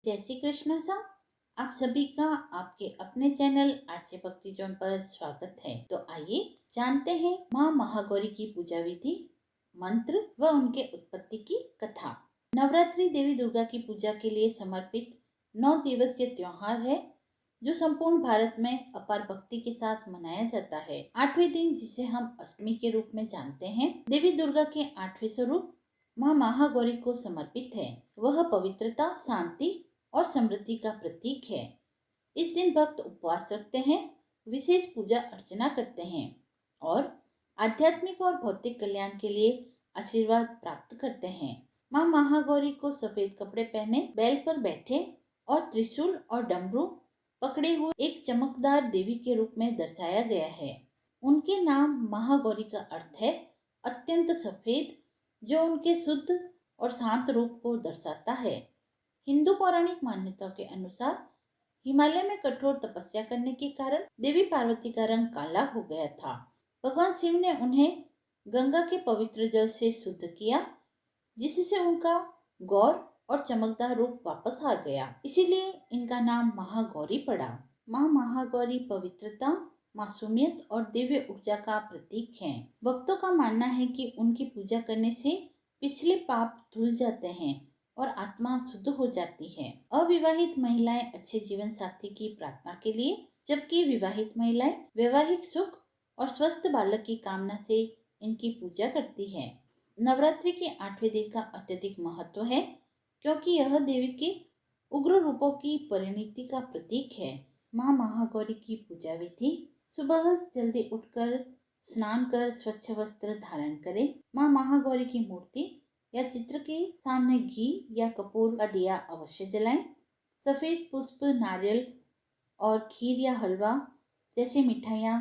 जय श्री कृष्ण सा। आप सभी का आपके अपने चैनल आरजे भक्ति जोन पर स्वागत है। तो आइए जानते हैं माँ महागौरी की पूजा विधि, मंत्र व उनके उत्पत्ति की कथा। नवरात्रि देवी दुर्गा की पूजा के लिए समर्पित 9 दिवसीय त्योहार है जो संपूर्ण भारत में अपार भक्ति के साथ मनाया जाता है। 8वें दिन, जिसे हम अष्टमी के रूप में जानते हैं, देवी दुर्गा के 8वें स्वरूप माँ महागौरी को समर्पित है। वह पवित्रता, शांति और समृद्धि का प्रतीक है। इस दिन भक्त उपवास रखते हैं, विशेष पूजा अर्चना करते हैं और आध्यात्मिक और भौतिक कल्याण के लिए आशीर्वाद प्राप्त करते हैं। माँ महागौरी को सफेद कपड़े पहने, बैल पर बैठे और त्रिशूल और डमरू पकड़े हुए एक चमकदार देवी के रूप में दर्शाया गया है। उनके नाम महागौरी का अर्थ है अत्यंत सफेद, जो उनके शुद्ध और शांत रूप को दर्शाता है। हिंदू पौराणिक मान्यताओं के अनुसार हिमालय में कठोर तपस्या करने के कारण देवी पार्वती का रंग काला हो गया था। भगवान शिव ने उन्हें गंगा के पवित्र जल से शुद्ध किया, जिससे उनका गौर और चमकदार रूप वापस आ गया। इसीलिए इनका नाम महागौरी पड़ा। माँ महागौरी पवित्रता, मासूमियत और दिव्य ऊर्जा का प्रतीक है। भक्तों का मानना है कि उनकी पूजा करने से पिछले पाप धुल जाते हैं और आत्मा शुद्ध हो जाती है। अविवाहित महिलाएं अच्छे जीवन साथी की प्रार्थना के लिए, जबकि विवाहित महिलाएं वैवाहिक सुख और स्वस्थ बालक की कामना से इनकी पूजा करती है। नवरात्रि के 8वें दिन का अत्यधिक महत्व है, क्योंकि यह देवी के उग्र रूपों की परिणति का प्रतीक है। माँ महागौरी की पूजा विधि: सुबह जल्दी उठकर स्नान कर स्वच्छ वस्त्र धारण करें। माँ महागौरी की मूर्ति या चित्र के सामने घी या कपूर का दिया अवश्य जलाएं। सफेद पुष्प, नारियल और खीर या हलवा जैसी मिठाइयाँ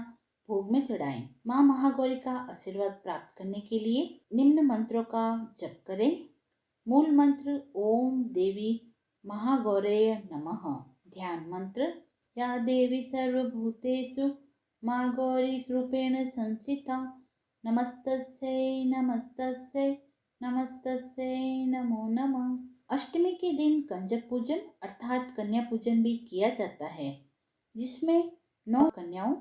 भोग में चढ़ाएं। माँ महागौरी का आशीर्वाद प्राप्त करने के लिए निम्न मंत्रों का जप करें। मूल मंत्र: ओम देवी महागौरये नमः। ध्यान मंत्र: या देवी सर्वभूतेषु महागौरी रूपेण संस्थिता, नमस्तस्यै नमस्तस्यै नमस्तस्यै नमो नमः। अष्टमी के दिन कंजक पूजन अर्थात कन्या पूजन भी किया जाता है, जिसमें 9 कन्याओं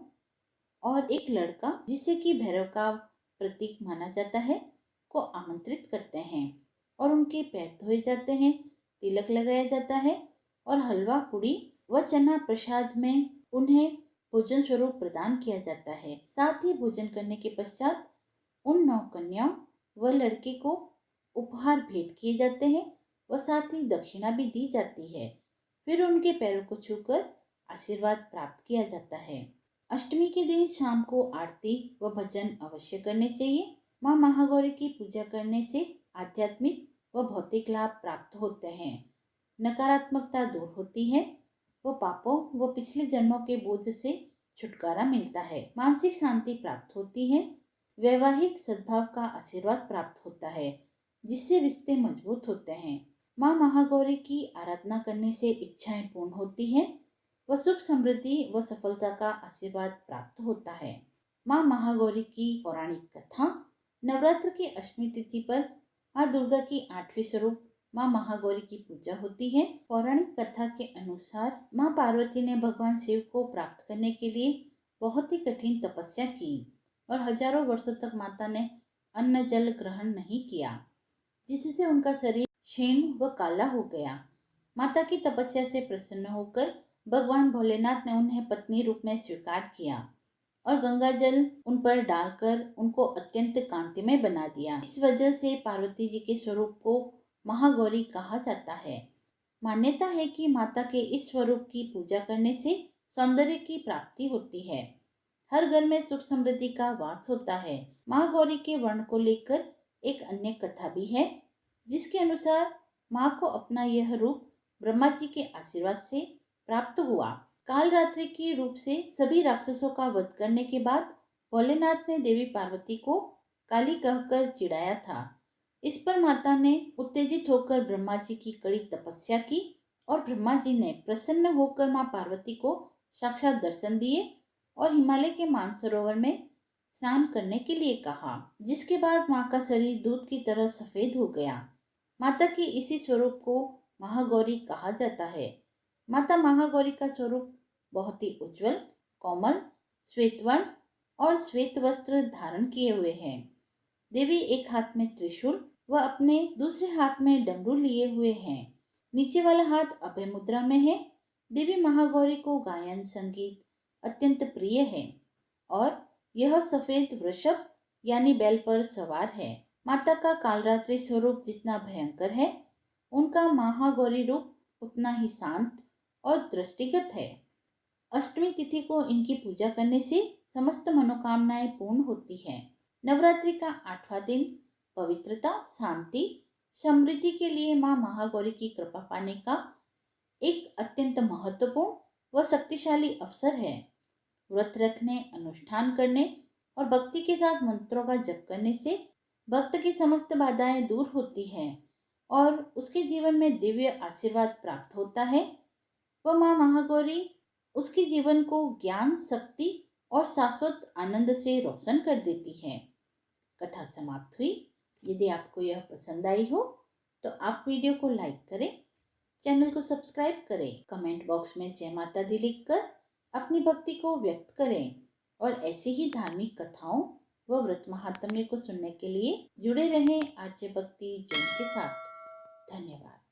और एक लड़का, जिसे कि भैरव का प्रतीक माना जाता है, को आमंत्रित करते हैं और उनके पैर धोए जाते हैं, तिलक लगाया जाता है और हलवा, पूड़ी व चना प्रसाद में उन्हें भोजन स्वरूप प्रदान किया जाता है। साथ ही भोजन करने के पश्चात उन 9 कन्याओं व लड़के को उपहार भेंट किए जाते हैं व साथ ही दक्षिणा भी दी जाती है। फिर उनके पैरों को छूकर आशीर्वाद प्राप्त किया जाता है। अष्टमी के दिन शाम को आरती व भजन अवश्य करने चाहिए। माँ महागौरी की पूजा करने से आध्यात्मिक व भौतिक लाभ प्राप्त होते हैं। नकारात्मकता दूर होती है व पापों व पिछले जन्मों के बोझ से छुटकारा मिलता है। मानसिक शांति प्राप्त होती है। वैवाहिक सद्भाव का आशीर्वाद प्राप्त होता है, जिससे रिश्ते मजबूत होते हैं। माँ महागौरी की आराधना करने से इच्छाएं पूर्ण होती है व सुख, समृद्धि व सफलता का आशीर्वाद प्राप्त होता है। माँ महागौरी की पौराणिक कथा: नवरात्र की अष्टमी तिथि पर माँ दुर्गा की 8वें स्वरूप माँ महागौरी की पूजा होती है। पौराणिक कथा के अनुसार माँ पार्वती ने भगवान शिव को प्राप्त करने के लिए बहुत ही कठिन तपस्या की और हजारों वर्षों तक माता ने अन्न जल ग्रहण नहीं किया, जिससे उनका शरीर क्षीण व काला हो गया। माता की तपस्या से प्रसन्न होकर भगवान भोलेनाथ ने उन्हें पत्नी रूप में स्वीकार किया और गंगा जल उन पर डालकर उनको अत्यंत कांतिमय बना दिया। इस वजह से पार्वती जी के स्वरूप को महागौरी कहा जाता है। मान्यता है कि माता के इस स्वरूप की पूजा करने से सौंदर्य की प्राप्ति होती है। हर घर में सुख समृद्धि का वास होता है। माँ गौरी के वर्ण को लेकर एक अन्य कथा भी है, जिसके अनुसार माँ को अपना यह रूप ब्रह्मा जी के आशीर्वाद से प्राप्त हुआ। काल रात्रि के रूप से सभी राक्षसों का वध करने के बाद भोलेनाथ ने देवी पार्वती को काली कहकर चिढ़ाया था। इस पर माता ने उत्तेजित होकर ब्रह्मा जी की कड़ी तपस्या की और ब्रह्मा जी ने प्रसन्न होकर माँ पार्वती को साक्षात दर्शन दिए और हिमालय के मानसरोवर में स्नान करने के लिए कहा, जिसके बाद माँ का शरीर दूध की तरह सफेद हो गया। माता के इसी स्वरूप को महागौरी कहा जाता है। माता महागौरी का स्वरूप बहुत ही उज्जवल, कोमल, श्वेत वर्ण और श्वेत वस्त्र धारण किए हुए हैं। देवी एक हाथ में त्रिशूल व अपने दूसरे हाथ में डमरू लिए हुए हैं। नीचे वाला हाथ अभय मुद्रा में है। देवी महागौरी को गायन संगीत अत्यंत प्रिय है और यह सफेद वृषभ यानी बैल पर सवार है। माता का कालरात्रि स्वरूप जितना भयंकर है, उनका महागौरी रूप उतना ही शांत और दृष्टिगत है। अष्टमी तिथि को इनकी पूजा करने से समस्त मनोकामनाएं पूर्ण होती हैं। नवरात्रि का 8वां दिन पवित्रता, शांति, समृद्धि के लिए मां महागौरी की कृपा पाने का एक अत्यंत महत्वपूर्ण व शक्तिशाली अवसर है। व्रत रखने, अनुष्ठान करने और भक्ति के साथ मंत्रों का जप करने से भक्त की समस्त बाधाएं दूर होती हैं और उसके जीवन में दिव्य आशीर्वाद प्राप्त होता है। वह मां महागौरी उसके जीवन को ज्ञान, शक्ति और शाश्वत आनंद से रोशन कर देती है। कथा समाप्त हुई। यदि आपको यह पसंद आई हो तो आप वीडियो को लाइक करें, चैनल को सब्सक्राइब करें, कमेंट बॉक्स में जय माता दी लिखकर अपनी भक्ति को व्यक्त करें और ऐसी ही धार्मिक कथाओं व व्रत महात्म्य को सुनने के लिए जुड़े रहें आर्चे भक्ति जोन के साथ। धन्यवाद।